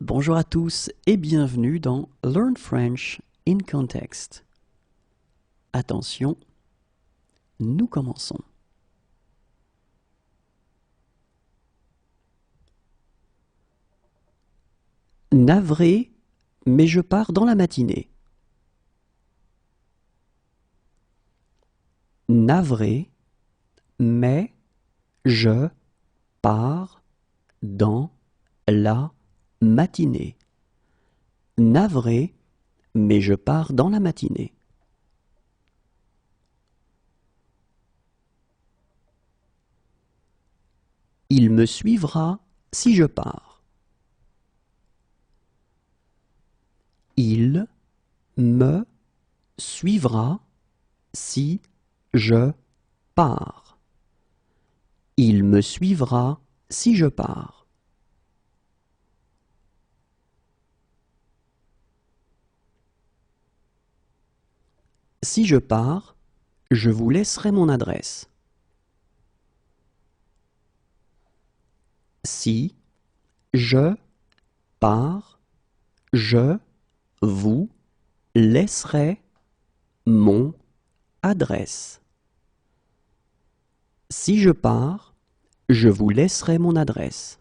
Bonjour à tous et bienvenue dans Learn French in Context. Attention, nous commençons. Navré, mais je pars dans la matinée. Navré, mais je pars dans la matinée. Navré, mais je pars dans la matinée. Il me suivra si je pars. Il me suivra si je pars. Il me suivra si je pars. Si je pars, je vous laisserai mon adresse. Si je pars, je vous laisserai mon adresse. Si je pars, je vous laisserai mon adresse.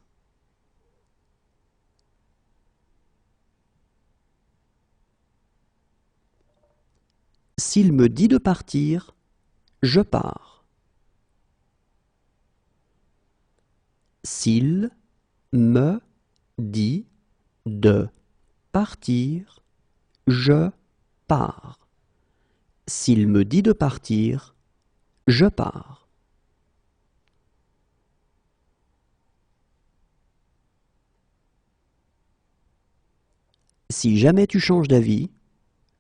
S'il me dit de partir, je pars. S'il me dit de partir, je pars. S'il me dit de partir, je pars. Si jamais tu changes d'avis,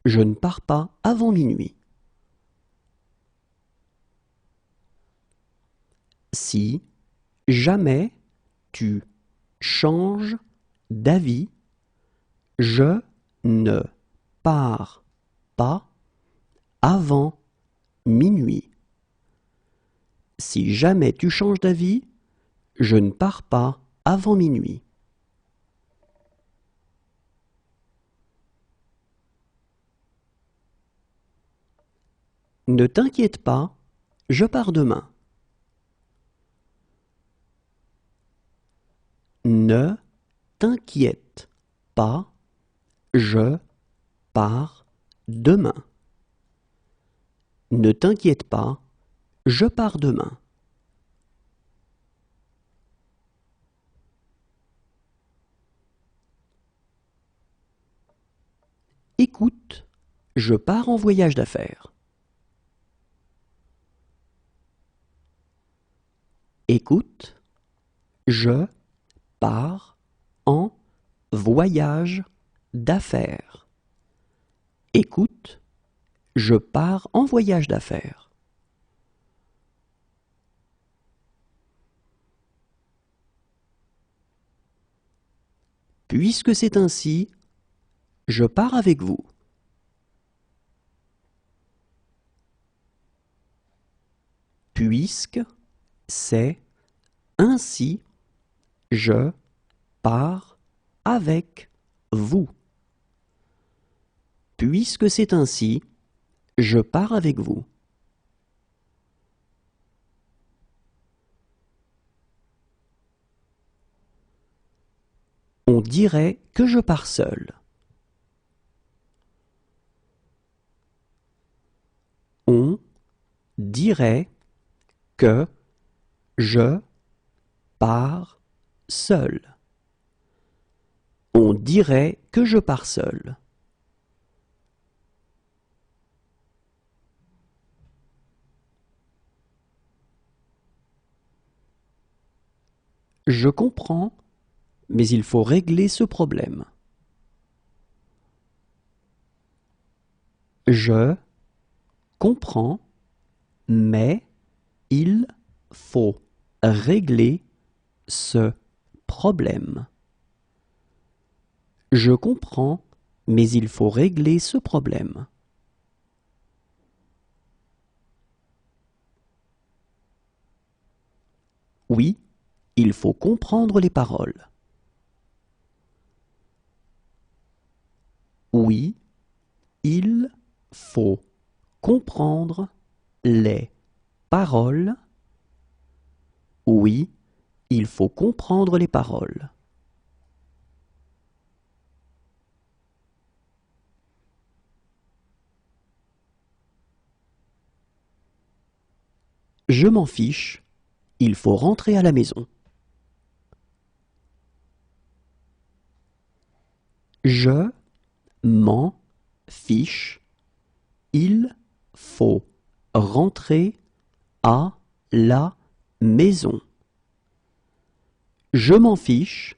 je ne pars pas avant minuit. Si jamais tu changes d'avis, je ne pars pas avant minuit. Si jamais tu changes d'avis, je ne pars pas avant minuit. Ne t'inquiète pas, je pars demain. Ne t'inquiète pas, je pars demain. Ne t'inquiète pas, je pars demain. Écoute, je pars en voyage d'affaires. Écoute, je pars en voyage d'affaires. Écoute, je pars en voyage d'affaires. Puisque c'est ainsi, je pars avec vous. Puisque c'est ainsi, je pars avec vous. Puisque c'est ainsi, je pars avec vous. On dirait que je pars seul. On dirait que je pars seul. On dirait que je pars seul. Je comprends, mais il faut régler ce problème. Je comprends, mais il faut régler ce problème. Je comprends, mais il faut régler ce problème. Oui, il faut comprendre les paroles. Oui, il faut comprendre les paroles. Oui, il faut comprendre les paroles. Je m'en fiche, il faut rentrer à la maison. Je m'en fiche, il faut rentrer à la maison. Je m'en fiche,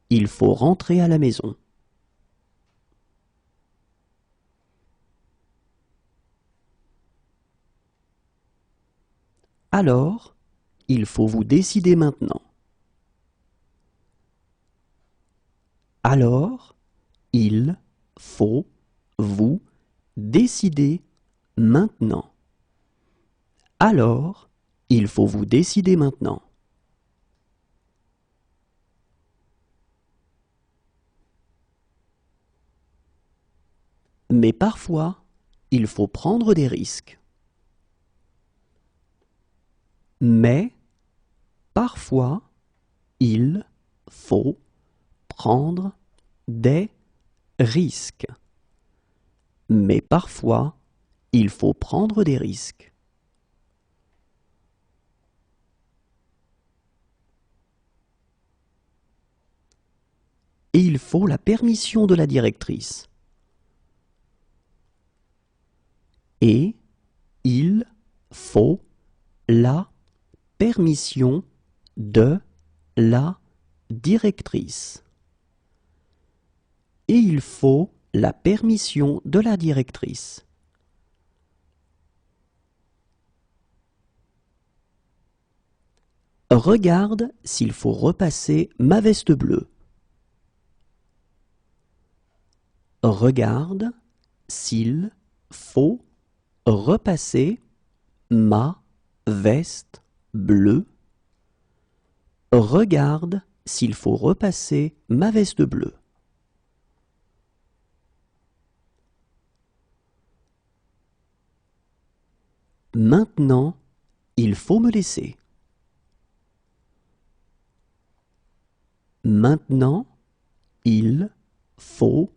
il faut rentrer à la maison. Alors, il faut vous décider maintenant. Alors, il faut vous décider maintenant. Alors, il faut vous décider maintenant. Mais parfois, il faut prendre des risques. Mais parfois, il faut prendre des risques. Mais parfois, il faut prendre des risques. Et il faut la permission de la directrice. Et il faut la permission de la directrice. Et il faut la permission de la directrice. Regarde s'il faut repasser ma veste bleue. Regarde s'il faut repasser ma veste bleue. Regarde s'il faut repasser ma veste bleue. Maintenant, il faut me laisser. Maintenant, il faut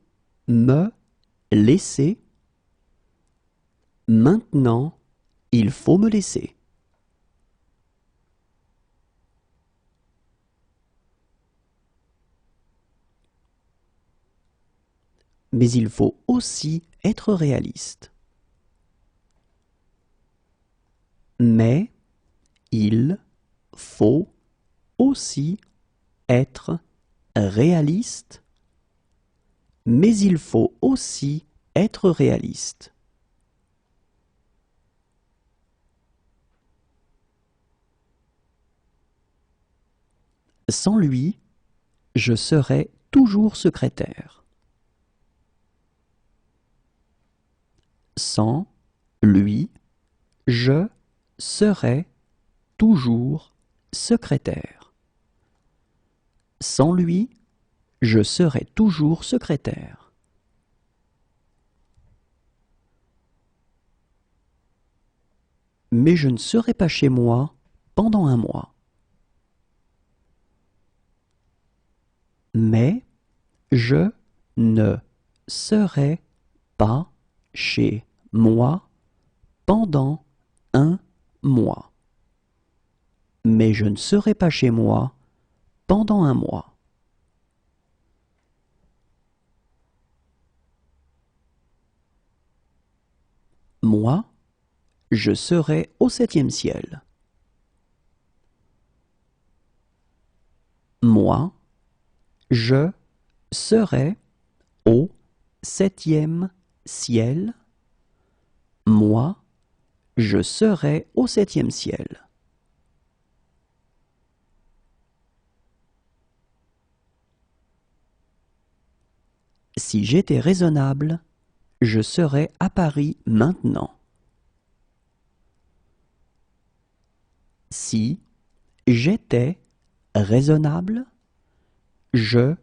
me laisser. Maintenant, il faut me laisser. Mais il faut aussi être réaliste. Mais il faut aussi être réaliste. Mais il faut aussi être réaliste. Sans lui, je serai toujours secrétaire. Sans lui, je serai toujours secrétaire. Sans lui, je serai toujours secrétaire. Mais je ne serai pas chez moi pendant un mois. Mais je ne serai pas chez moi pendant un mois. Mais je ne serai pas chez moi pendant un mois. Moi, je serai au 7e ciel. Moi, je serai au 7e ciel. Moi, je serai au 7e ciel. Si j'étais raisonnable, je serais à Paris maintenant. Si j'étais raisonnable, je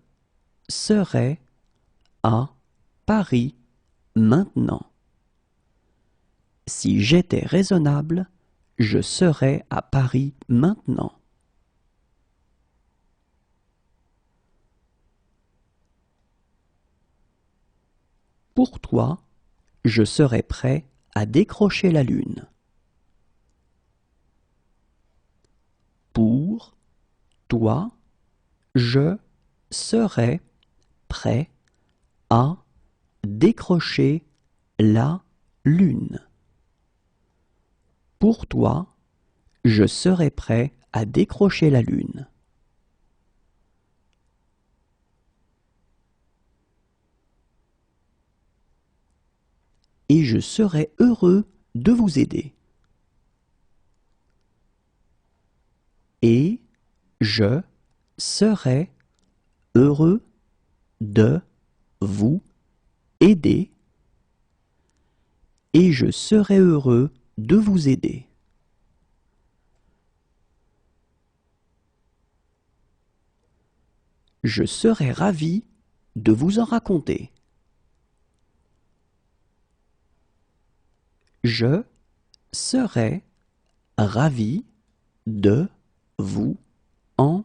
serais à Paris maintenant. Si j'étais raisonnable, je serais à Paris maintenant. Pour toi, je serais prêt à décrocher la lune. Pour toi, je serais prêt à décrocher la lune. Pour toi, je serais prêt à décrocher la lune. Et je serais heureux de vous aider. Et je serais heureux de vous aider. Et je serais heureux de vous aider. Je serais ravi de vous en raconter. Je serais ravi de vous en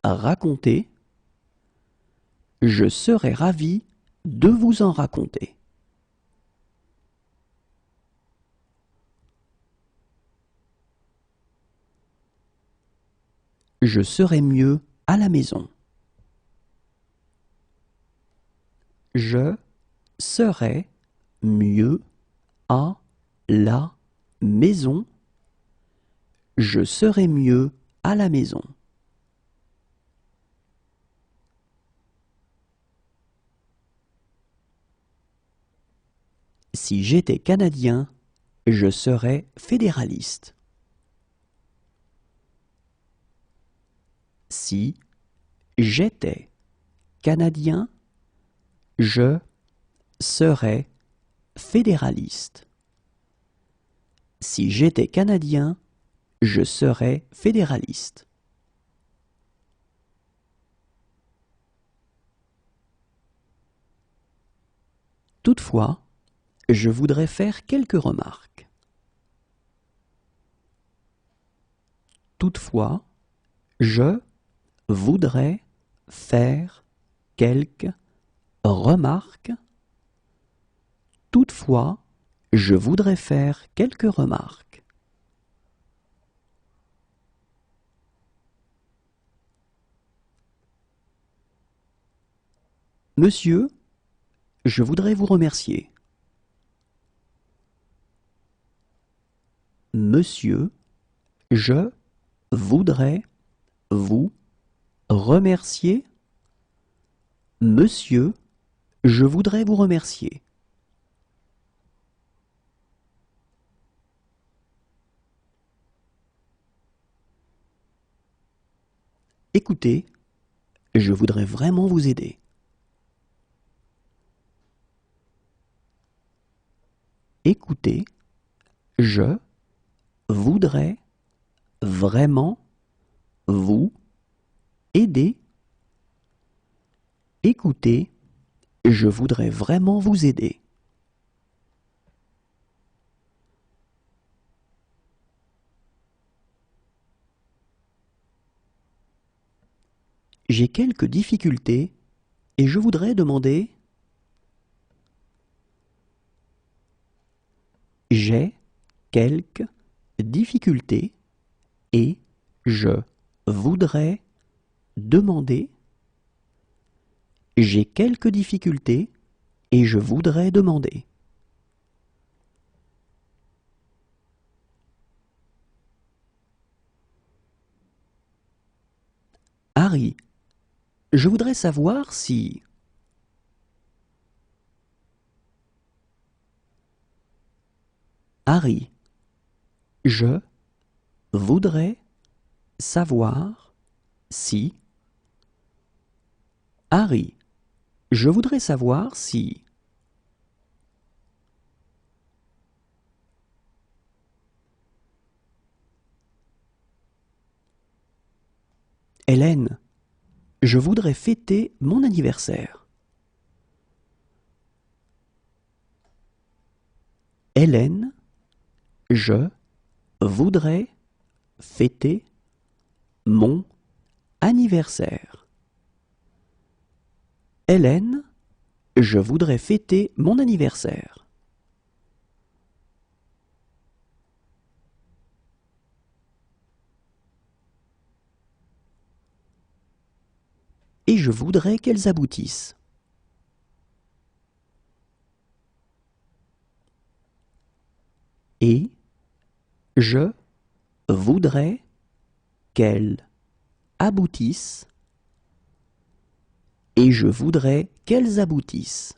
raconter. Je serais ravi de vous en raconter. Je serais mieux à la maison. Je serais mieux à la maison. Je serais mieux à la maison. Si j'étais Canadien, je serais fédéraliste. Si j'étais Canadien, je serais fédéraliste. Si j'étais Canadien, je serais fédéraliste. Toutefois, je voudrais faire quelques remarques. Toutefois, je voudrais faire quelques remarques. Toutefois, je voudrais faire quelques remarques. Monsieur, je voudrais vous remercier. Monsieur, je voudrais vous remercier. Monsieur, je voudrais vous remercier. Écoutez, je voudrais vraiment vous aider. Écoutez, je voudrais vraiment vous aider. Écoutez, je voudrais vraiment vous aider. J'ai quelques difficultés et je voudrais demander. J'ai quelques difficultés et je voudrais demander. J'ai quelques difficultés et je voudrais demander. Harry, je voudrais savoir si. Harry, je voudrais savoir si. Harry, je voudrais savoir si. Hélène, je voudrais fêter mon anniversaire. Hélène, je voudrais fêter mon anniversaire. Hélène, je voudrais fêter mon anniversaire. Et je voudrais qu'elles aboutissent. Et je voudrais qu'elles aboutissent. Et je voudrais qu'elles aboutissent.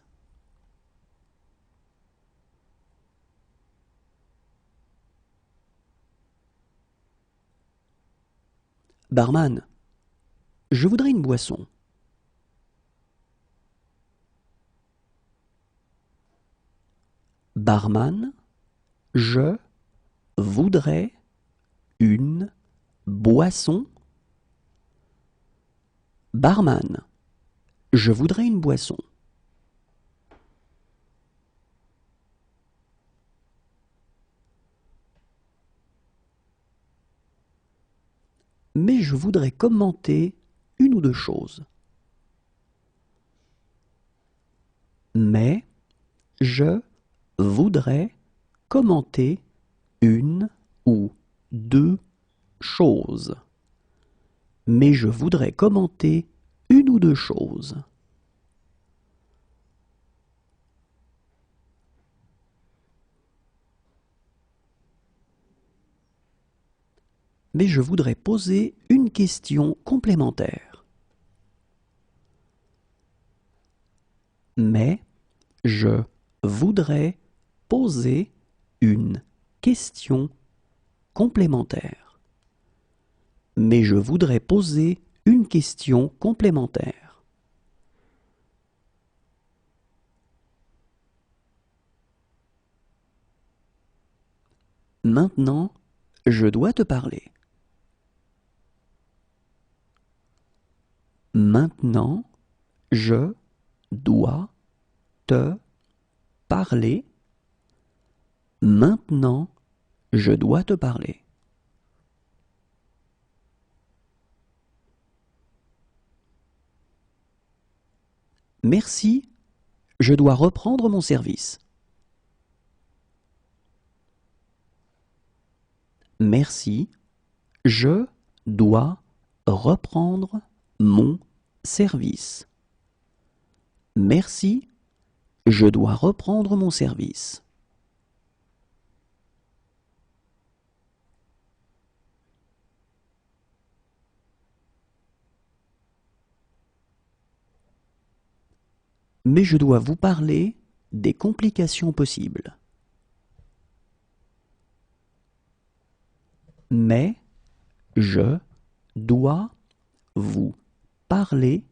Barman, je voudrais une boisson. Barman, je voudrais une boisson. Barman, je voudrais une boisson. Mais je voudrais commenter une ou deux choses. Mais je voudrais commenter une ou deux choses. Mais je voudrais commenter une ou deux choses. Mais je voudrais poser une question complémentaire. Mais je voudrais poser une question complémentaire. Mais je voudrais poser une question complémentaire. Maintenant, je dois te parler. Maintenant, je dois te parler. Maintenant, je dois te parler. Merci, je dois reprendre mon service. Merci, je dois reprendre mon service. Merci, je dois reprendre mon service. Mais je dois vous parler des complications possibles. Mais je dois vous parler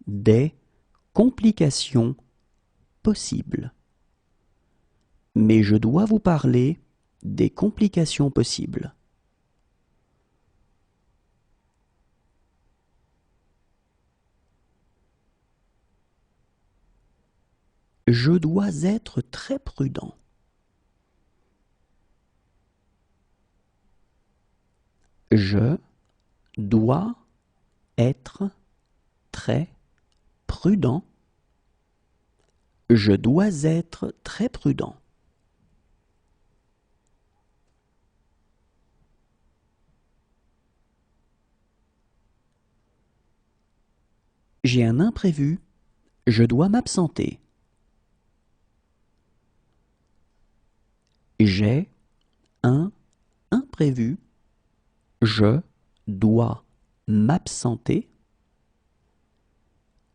des complications possibles. Mais je dois vous parler des complications possibles. Je dois être très prudent. Je dois être très prudent. Je dois être très prudent. J'ai un imprévu. Je dois m'absenter. J'ai un imprévu. Je dois m'absenter.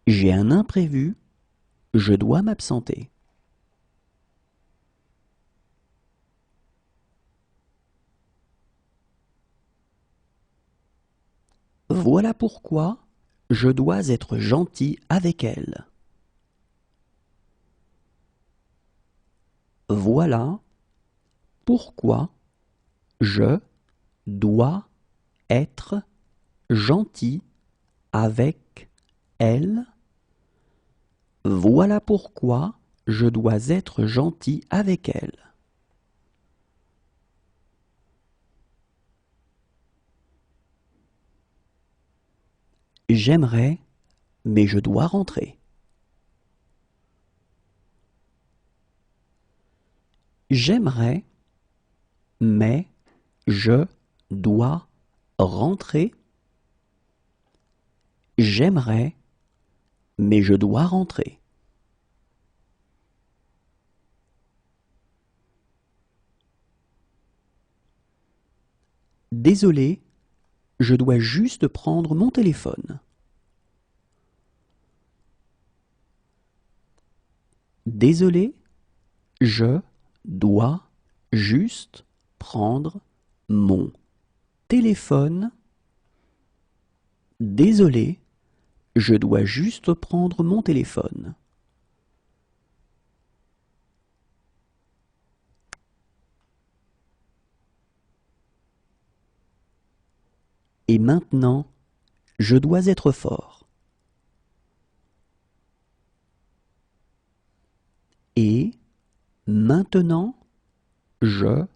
J'ai un imprévu. Je dois m'absenter. Voilà pourquoi je dois être gentil avec elle. Voilà pourquoi je dois être gentil avec elle. Voilà pourquoi je dois être gentil avec elle. J'aimerais, mais je dois rentrer. J'aimerais, mais je dois rentrer. J'aimerais, mais je dois rentrer. Désolé, je dois juste prendre mon téléphone. Désolé, je dois juste prendre mon téléphone. Désolé, je dois juste prendre mon téléphone. Et maintenant, je dois être fort. Et maintenant, je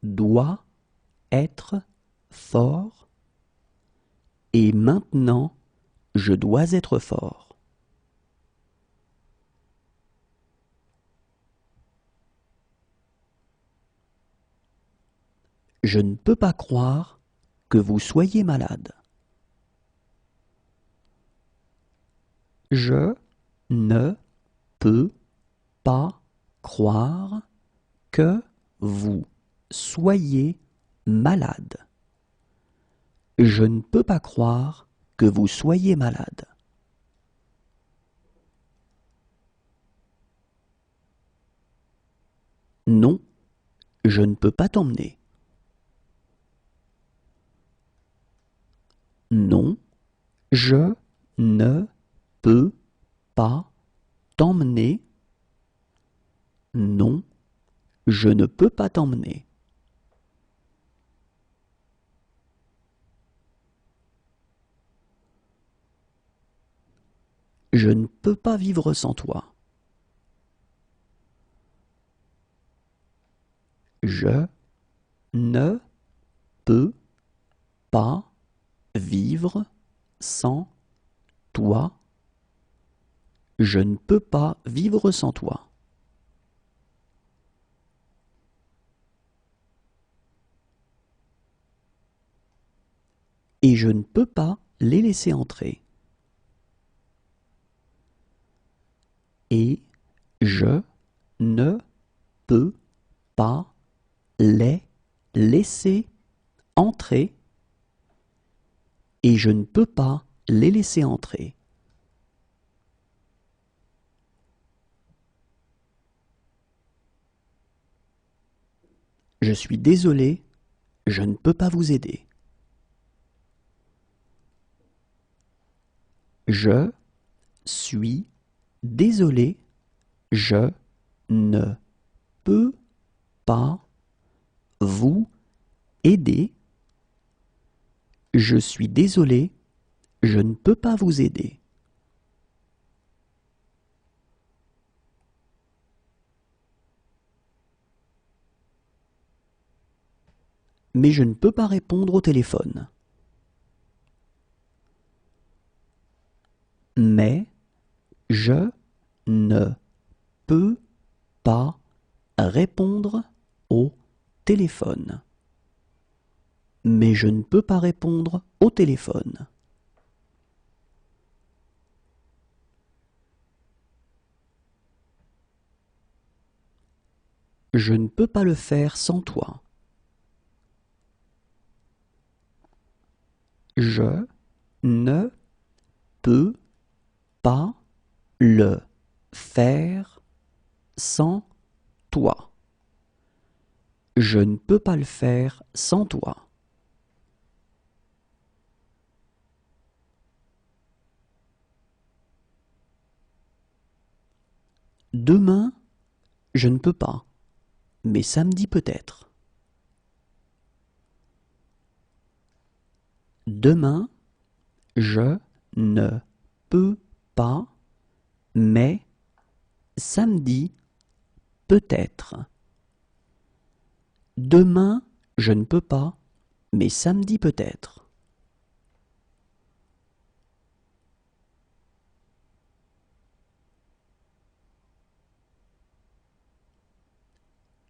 dois être fort. Et maintenant, je dois être fort. Je ne peux pas croire que vous soyez malade. Je ne peux pas croire que vous soyez malade. Je ne peux pas croire que vous soyez malade. Non, je ne peux pas t'emmener. Non, je ne peux pas t'emmener. Non, je ne peux pas t'emmener. Je ne peux pas vivre sans toi. Je ne peux pas vivre sans toi. Je ne peux pas vivre sans toi. Et je ne peux pas les laisser entrer. Et je ne peux pas les laisser entrer. Et je ne peux pas les laisser entrer. Je suis désolé, je ne peux pas vous aider. Je suis désolé, je ne peux pas vous aider. Je suis désolé, je ne peux pas vous aider. Mais je ne peux pas répondre au téléphone. Mais je ne peux pas répondre au téléphone. Mais je ne peux pas répondre au téléphone. Je ne peux pas le faire sans toi. Je ne peux pas le faire sans toi. Je ne peux pas le faire sans toi. Demain, je ne peux pas, mais samedi peut-être. Demain, je ne peux pas, mais samedi peut-être. Demain, je ne peux pas, mais samedi peut-être.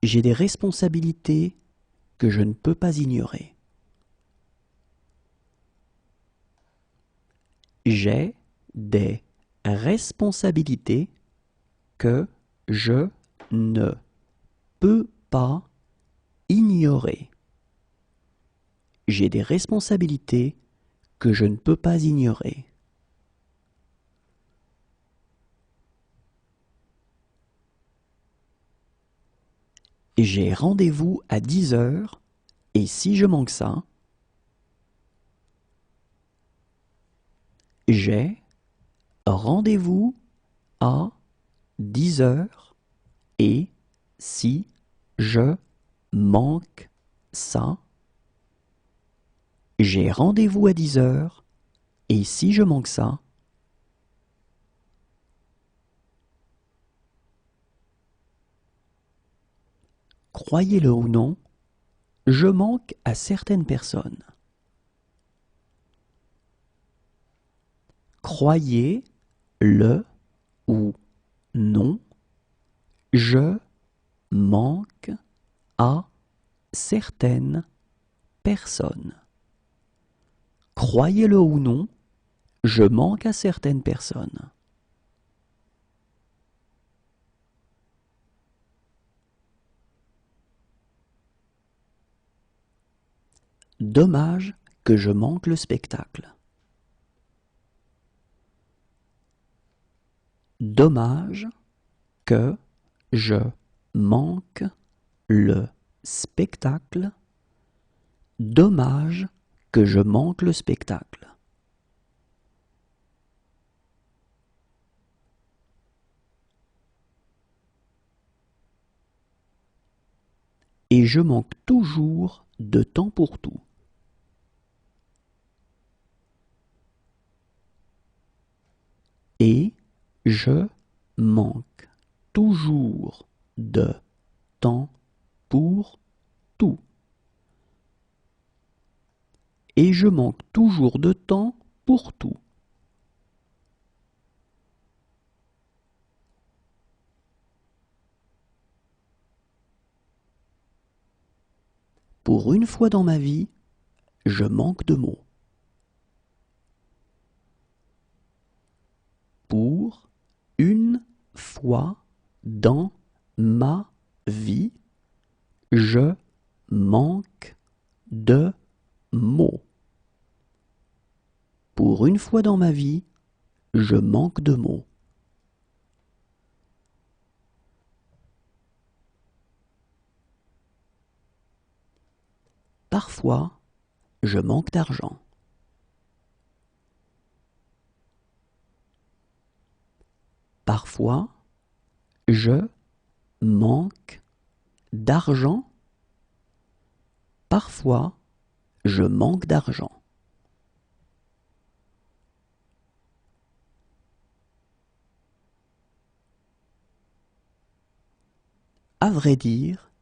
J'ai des responsabilités que je ne peux pas ignorer. J'ai des responsabilités que je ne peux pas ignorer. J'ai des responsabilités que je ne peux pas ignorer. J'ai rendez-vous à 10 heures et si je manque ça, j'ai rendez-vous à 10 heures et si je manque ça, j'ai rendez-vous à 10 heures et si je manque ça, croyez-le ou non, je manque à certaines personnes. Croyez-le ou non, je manque à certaines personnes. Croyez-le ou non, je manque à certaines personnes. Dommage que je manque le spectacle. Dommage que je manque le spectacle. Dommage que je manque le spectacle. Et je manque toujours de temps pour tout. Et je manque toujours de temps pour tout. Et je manque toujours de temps pour tout. Pour une fois dans ma vie, je manque de mots. Pour une fois dans ma vie, je manque de mots. Pour une fois dans ma vie, je manque de mots. Parfois, je manque d'argent. Parfois, je manque d'argent. Parfois, je manque d'argent. À vrai dire,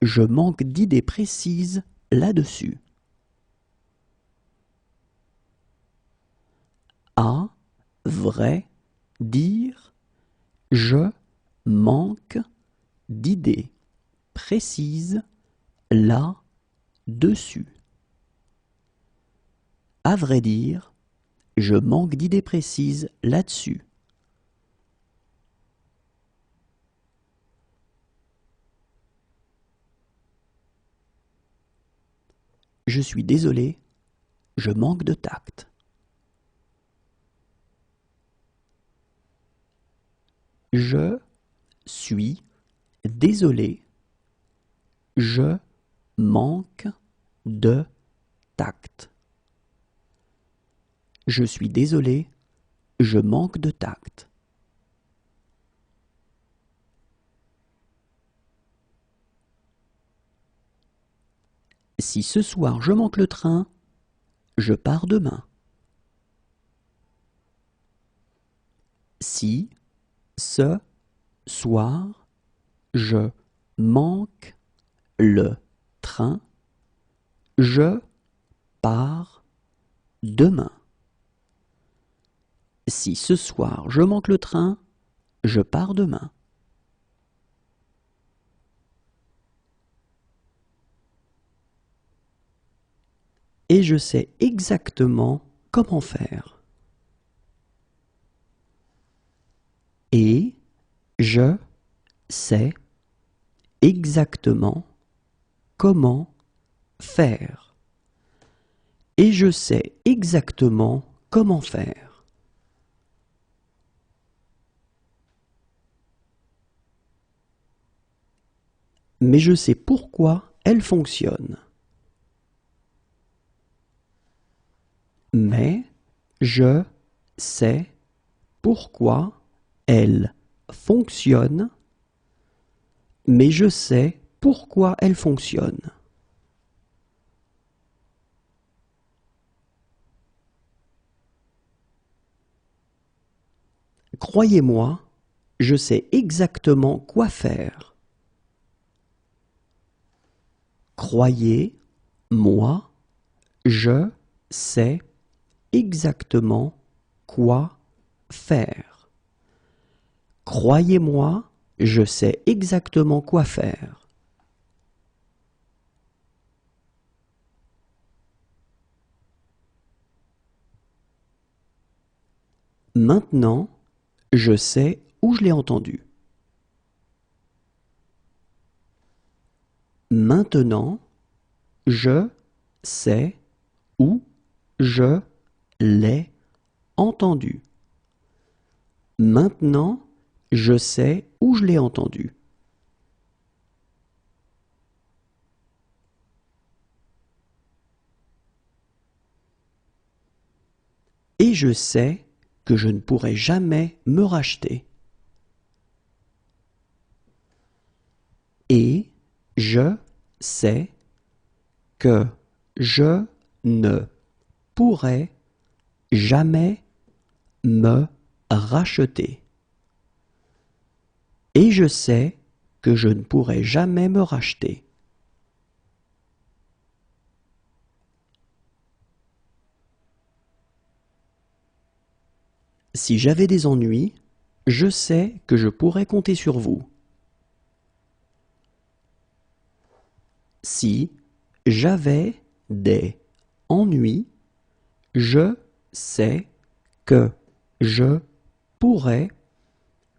je manque d'idées précises là-dessus. À vrai dire, je manque d'idées précises là-dessus. À vrai dire, je manque d'idées précises là-dessus. Je suis désolé, je manque de tact. Je suis désolé, je manque de tact. Je suis désolé, je manque de tact. Si ce soir je manque le train, je pars demain. Si ce soir je manque le train, je pars demain. Si ce soir je manque le train, je pars demain. et je sais exactement comment faire. Et je sais exactement comment faire. Et je sais exactement comment faire. Mais je sais pourquoi elle fonctionne. Mais je sais pourquoi elle fonctionne. Mais je sais pourquoi elle fonctionne. Croyez-moi, je sais exactement quoi faire. Croyez-moi, je sais exactement quoi faire. Croyez-moi, je sais exactement quoi faire. Maintenant, je sais où je l'ai entendu. Maintenant, je sais où je l'ai entendu. Maintenant, je sais où je l'ai entendu. Et je sais que je ne pourrai jamais me racheter. Et je sais que je ne pourrai jamais me racheter. Et je sais que je ne pourrai jamais me racheter. Si j'avais des ennuis, je sais que je pourrais compter sur vous. Si j'avais des ennuis, je sais que je pourrais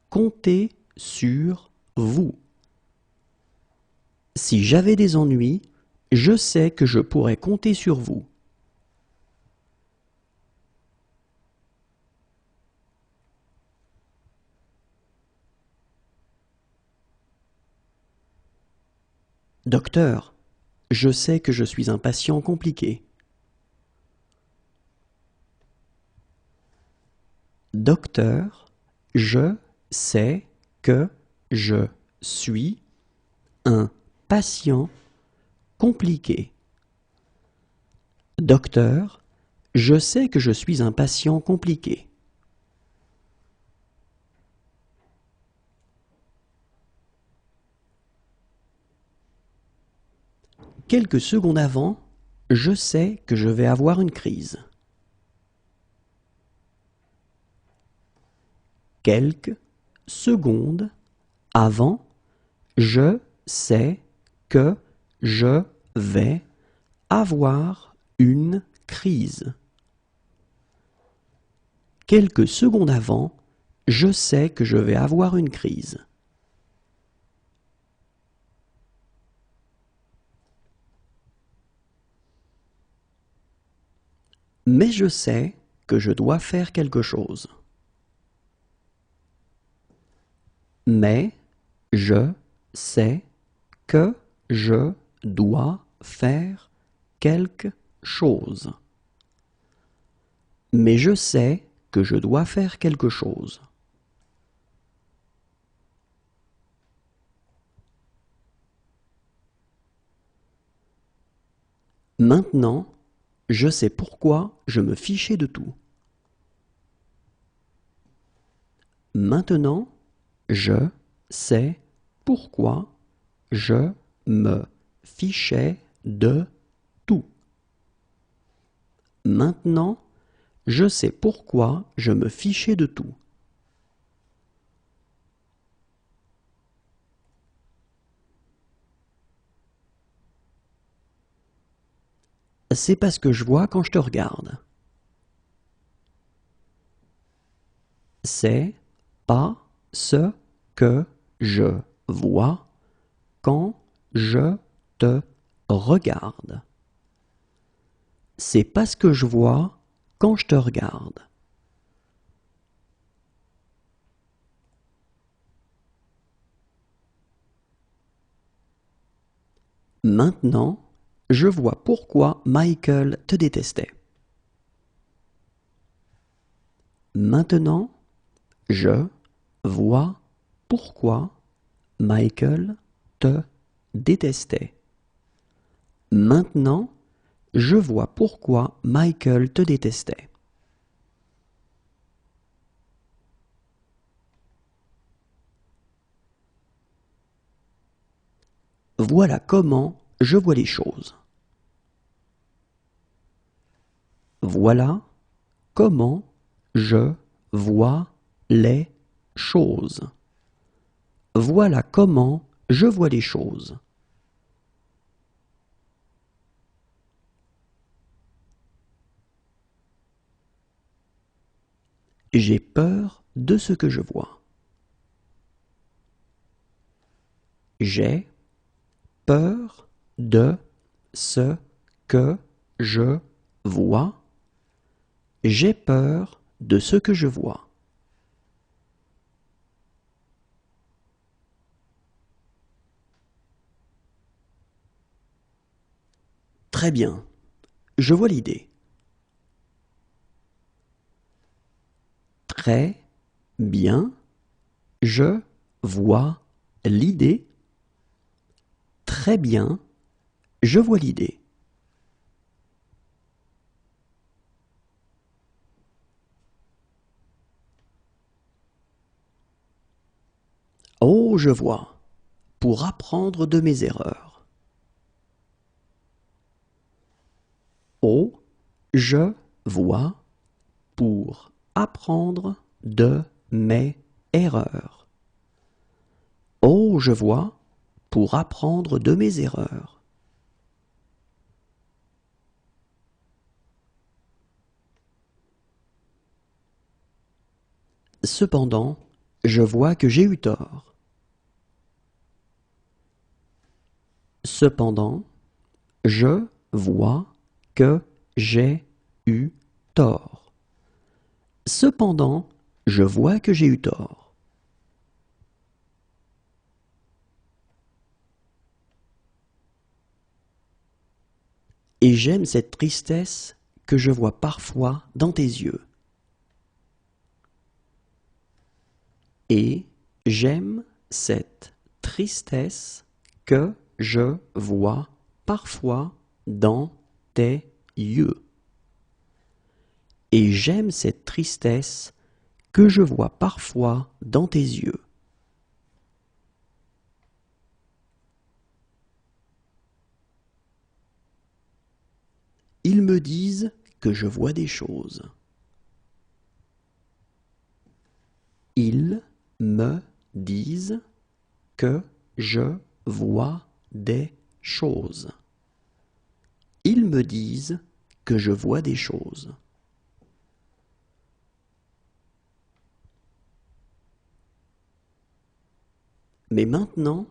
compter sur vous. Si j'avais des ennuis, je sais que je pourrais compter sur vous. Docteur, je sais que je suis un patient compliqué. Docteur, je sais que je suis un patient compliqué. Docteur, je sais que je suis un patient compliqué. Quelques secondes avant, je sais que je vais avoir une crise. Quelques secondes avant, je sais que je vais avoir une crise. Quelques secondes avant, je sais que je vais avoir une crise. Mais je sais que je dois faire quelque chose. Mais je sais que je dois faire quelque chose. Mais je sais que je dois faire quelque chose. Maintenant, je sais pourquoi je me fichais de tout. Maintenant, je sais pourquoi je me fichais de tout. Maintenant, je sais pourquoi je me fichais de tout. c'est pas ce que je vois quand je te regarde. C'est pas ce que je vois quand je te regarde. C'est pas ce que je vois quand je te regarde. Maintenant, je vois pourquoi Michael te détestait. Maintenant, je vois pourquoi Michael te détestait. Maintenant, je vois pourquoi Michael te détestait. Voilà comment je vois les choses. Voilà comment je vois les choses. Voilà comment je vois les choses. J'ai peur de ce que je vois. J'ai peur de ce que je vois. J'ai peur de ce que je vois. Très bien, je vois l'idée. Très bien, je vois l'idée. Très bien, je vois l'idée. Oh, je vois. Pour apprendre de mes erreurs. Oh, je vois. Pour apprendre de mes erreurs. Oh, je vois. Pour apprendre de mes erreurs. Cependant, je vois que j'ai eu tort. Cependant, je vois que j'ai eu tort. Cependant, je vois que j'ai eu tort. Et j'aime cette tristesse que je vois parfois dans tes yeux. Et j'aime cette tristesse que je vois parfois dans tes yeux. Et j'aime cette tristesse que je vois parfois dans tes yeux. Ils me disent que je vois des choses. Ils me disent que je vois des choses. Ils me disent que je vois des choses. Mais maintenant,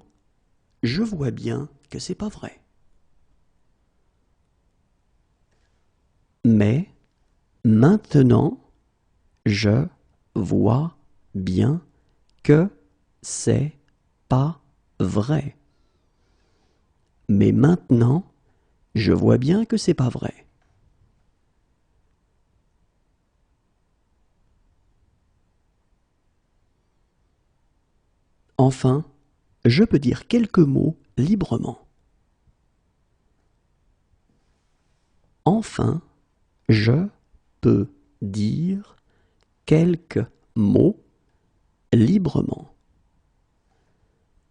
je vois bien que c'est pas vrai. Mais maintenant, je vois bien que c'est pas vrai. Mais maintenant, je vois bien que c'est pas vrai. Enfin, je peux dire quelques mots librement. Enfin, je peux dire quelques mots librement.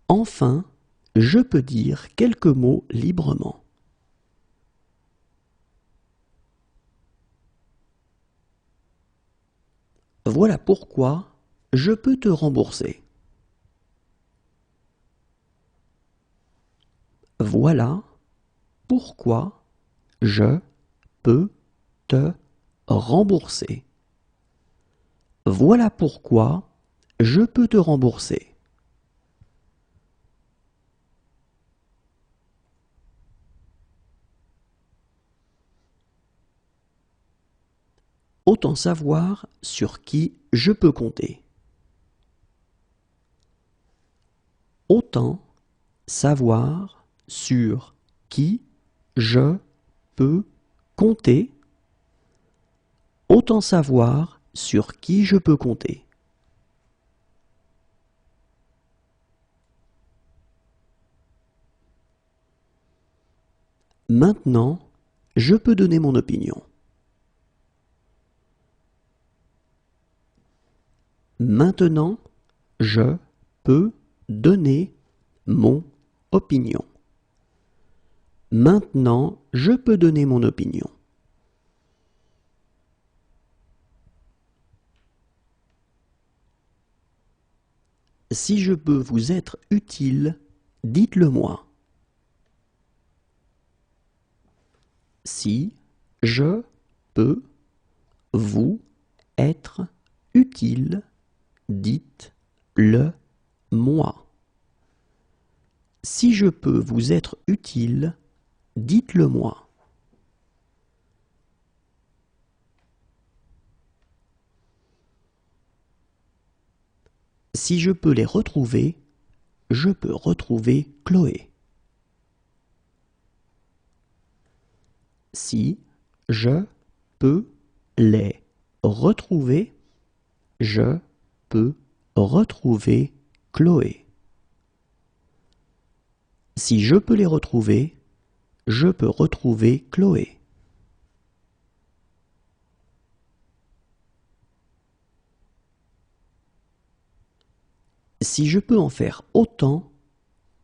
Enfin, je peux dire quelques mots librement. Voilà pourquoi je peux te rembourser. Voilà pourquoi je peux te rembourser. Voilà pourquoi je peux te rembourser. Autant savoir sur qui je peux compter. Autant savoir sur qui je peux compter. Autant savoir sur qui je peux compter. Maintenant, je peux donner mon opinion. Maintenant, je peux donner mon opinion. Maintenant, je peux donner mon opinion. Si je peux vous être utile, dites-le moi. Si je peux vous être utile, dites-le moi. Si je peux vous être utile, dites-le moi. Si je peux les retrouver, je peux retrouver Chloé. Si je peux les retrouver, je peux retrouver Chloé. Si je peux les retrouver, je peux retrouver Chloé. Si je peux en faire autant,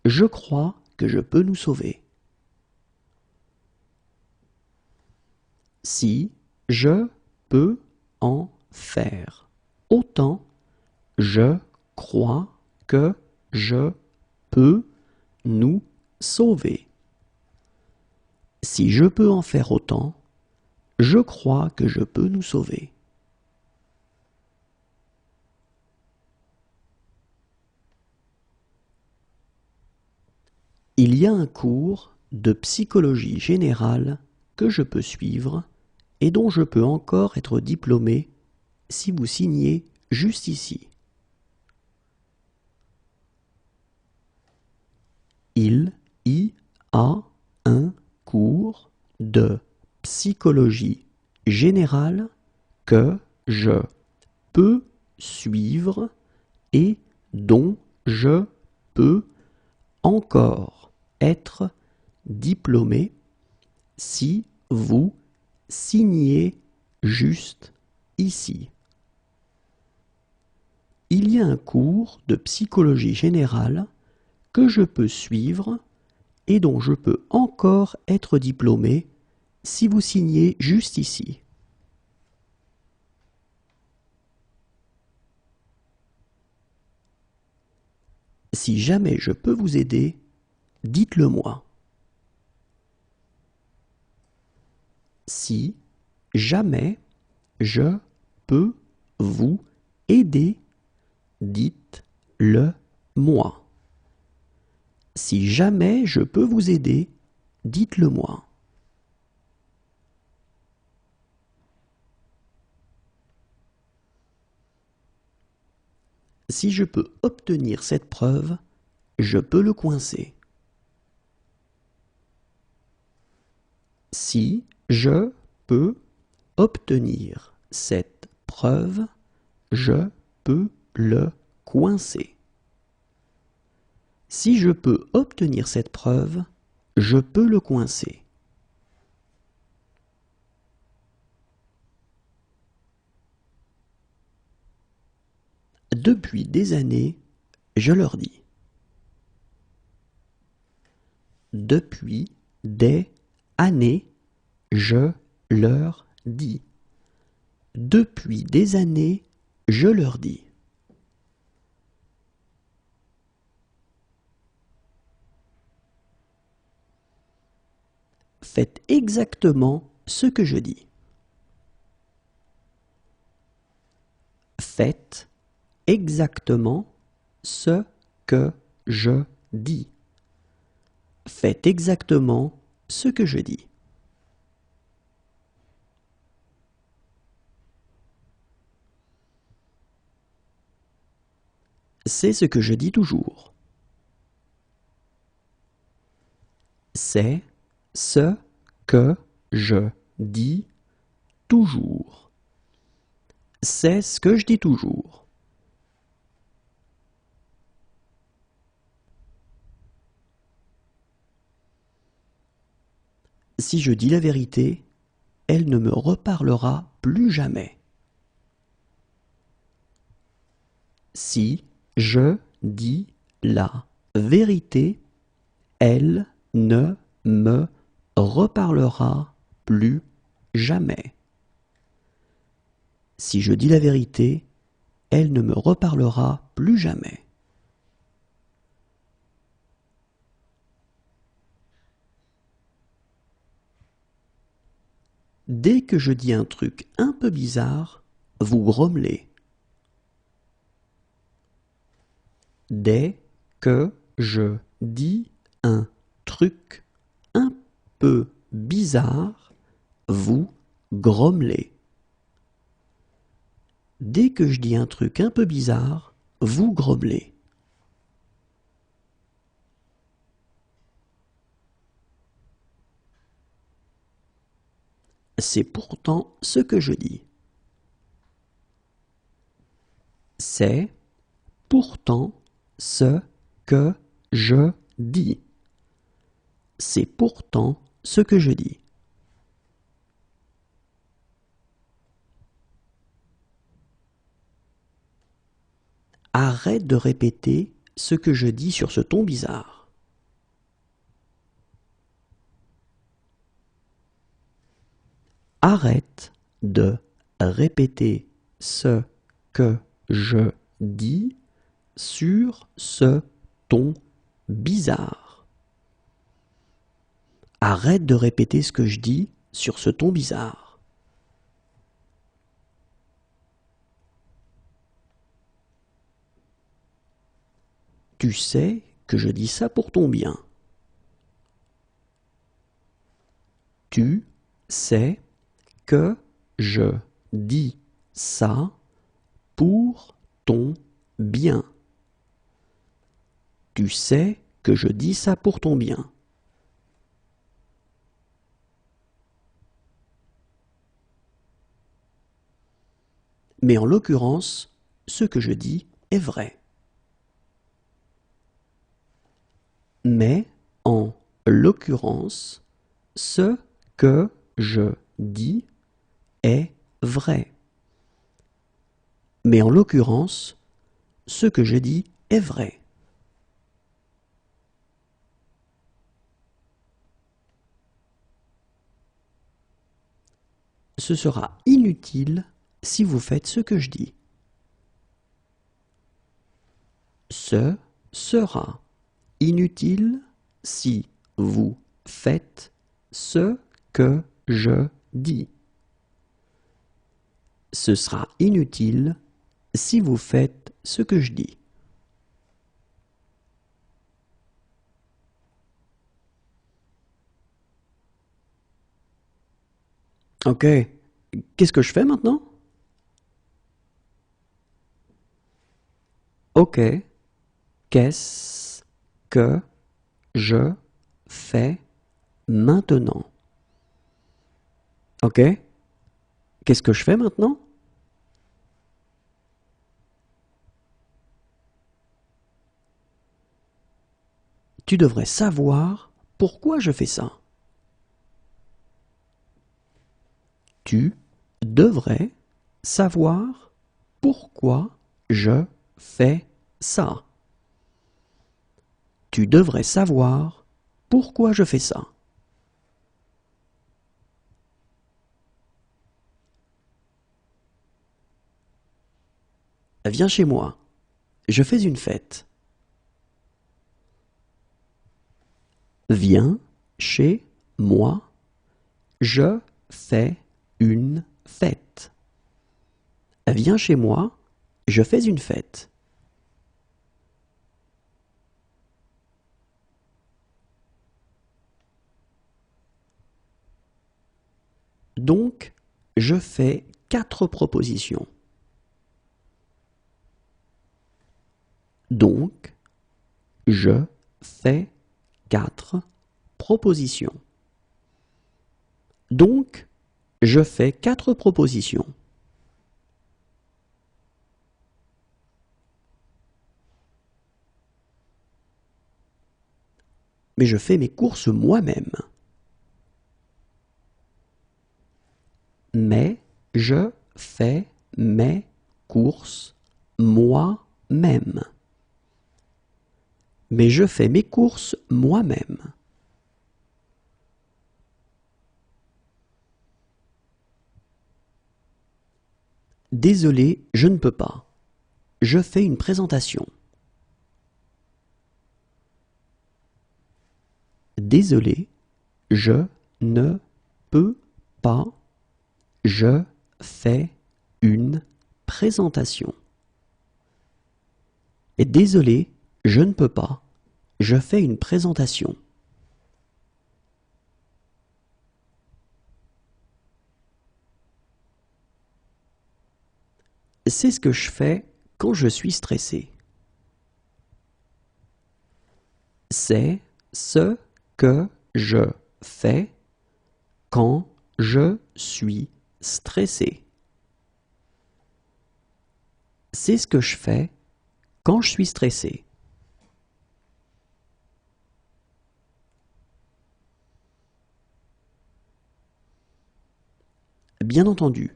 je crois que je peux nous sauver. Si je peux en faire autant, je crois que je peux nous sauver. Si je peux en faire autant, je crois que je peux nous sauver. Il y a un cours de psychologie générale que je peux suivre et dont je peux encore être diplômé si vous signez juste ici. Il y a un cours de psychologie générale que je peux suivre et dont je peux encore être diplômé si vous signez juste ici. Il y a un cours de psychologie générale que je peux suivre et dont je peux encore être diplômé si vous signez juste ici. Si jamais je peux vous aider, dites-le moi. Si jamais je peux vous aider, dites-le moi. Si jamais je peux vous aider, dites-le moi. Si je peux obtenir cette preuve, je peux le coincer. Si je peux obtenir cette preuve, je peux le coincer. Si je peux obtenir cette preuve, je peux le coincer. Depuis des années, je leur dis. Depuis des années, je leur dis. Depuis des années, je leur dis. Faites exactement ce que je dis. Faites exactement ce que je dis. Faites exactement ce que je dis. C'est ce que je dis toujours. C'est ce que je dis toujours. C'est ce que je dis toujours. Si je dis la vérité, elle ne me reparlera plus jamais. Si je dis la vérité, elle ne me reparlera plus jamais. Si je dis la vérité, elle ne me reparlera plus jamais. Dès que je dis un truc un peu bizarre, vous grommelez. Dès que je dis un truc un peu bizarre, vous grommelez. Dès que je dis un truc un peu bizarre, vous grommelez. C'est pourtant ce que je dis. C'est pourtant ce que je dis. C'est pourtant ce que je dis. Arrête de répéter ce que je dis sur ce ton bizarre. Arrête de répéter ce que je dis sur ce ton bizarre. Arrête de répéter ce que je dis sur ce ton bizarre. Tu sais que je dis ça pour ton bien. Tu sais que je dis ça pour ton bien. Tu sais que je dis ça pour ton bien. Mais en l'occurrence, ce que je dis est vrai. Mais en l'occurrence, ce que je dis est vrai. Mais en l'occurrence, ce que je dis est vrai. Ce sera inutile si vous faites ce que je dis. Ce sera inutile si vous faites ce que je dis. Ce sera inutile si vous faites ce que je dis. Ok, qu'est-ce que je fais maintenant? Ok, qu'est-ce que je fais maintenant? Ok, qu'est-ce que je fais maintenant? Tu devrais savoir pourquoi je fais ça. Tu devrais savoir pourquoi je fais ça. Tu devrais savoir pourquoi je fais ça. Viens chez moi. Je fais une fête. Viens chez moi. Je fais une fête. Viens chez moi, je fais une fête. Donc, je fais 4 propositions. Donc, je fais 4 propositions. Donc, je fais 4 propositions. Mais je fais mes courses moi-même. Mais je fais mes courses moi-même. Mais je fais mes courses moi-même. Désolé, je ne peux pas. Je fais une présentation. Désolé, je ne peux pas. Je fais une présentation. Et désolé, je ne peux pas. Je fais une présentation. C'est ce que je fais quand je suis stressé. C'est ce que je fais quand je suis stressé. C'est ce que je fais quand je suis stressé. Bien entendu,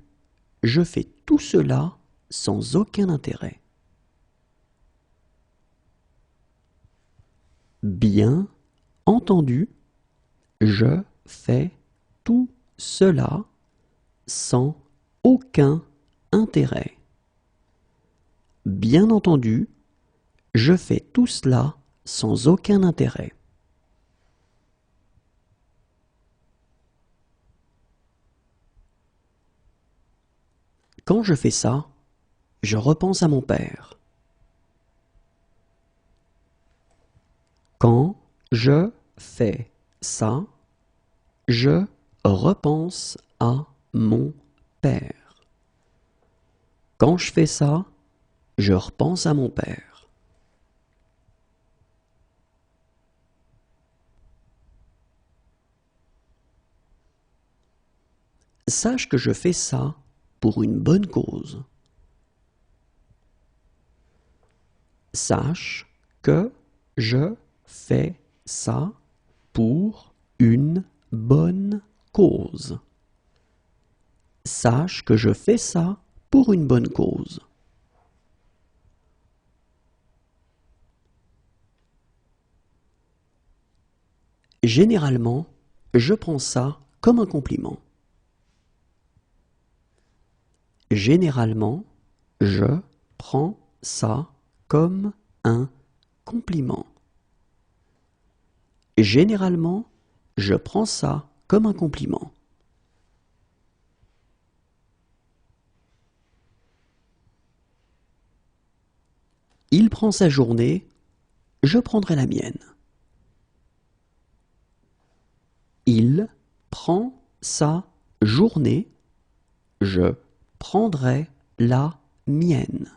je fais tout cela sans aucun intérêt. Bien entendu, je fais tout cela sans aucun intérêt. Bien entendu, je fais tout cela sans aucun intérêt. Quand je fais ça, je repense à mon père. Quand je fais ça, je repense à mon père. Quand je fais ça, je repense à mon père. Sache que je fais ça pour une bonne cause. Sache que je fais ça pour une bonne cause. Sache que je fais ça pour une bonne cause. Généralement, je prends ça comme un compliment. Généralement, je prends ça comme un compliment. Généralement, je prends ça comme un compliment. Il prend sa journée, je prendrai la mienne. Il prend sa journée, je prendrai la mienne.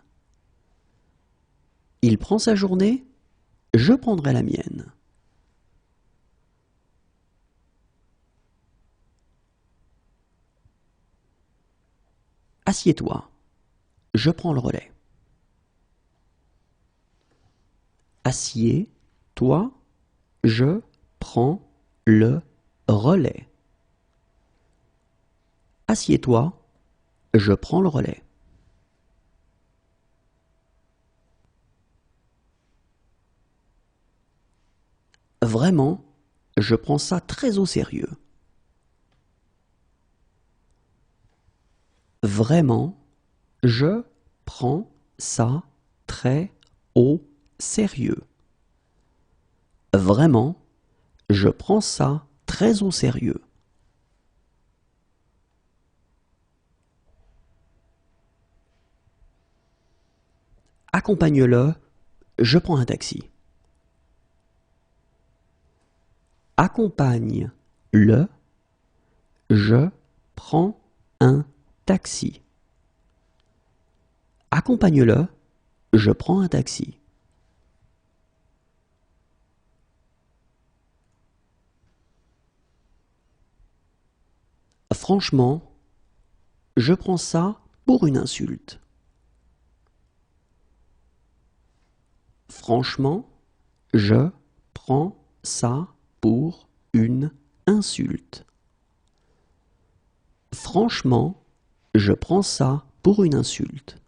Il prend sa journée, je prendrai la mienne. Assieds-toi, je prends le relais. Assieds-toi, je prends le relais. Assieds-toi, je prends le relais. Vraiment, je prends ça très au sérieux. Vraiment, je prends ça très au sérieux. Vraiment, je prends ça très au sérieux. Accompagne-le, je prends un taxi. Accompagne-le, je prends un taxi. Accompagne-le, je prends un taxi. Franchement, je prends ça pour une insulte. Franchement, je prends ça pour une insulte. Franchement, je prends ça pour une insulte.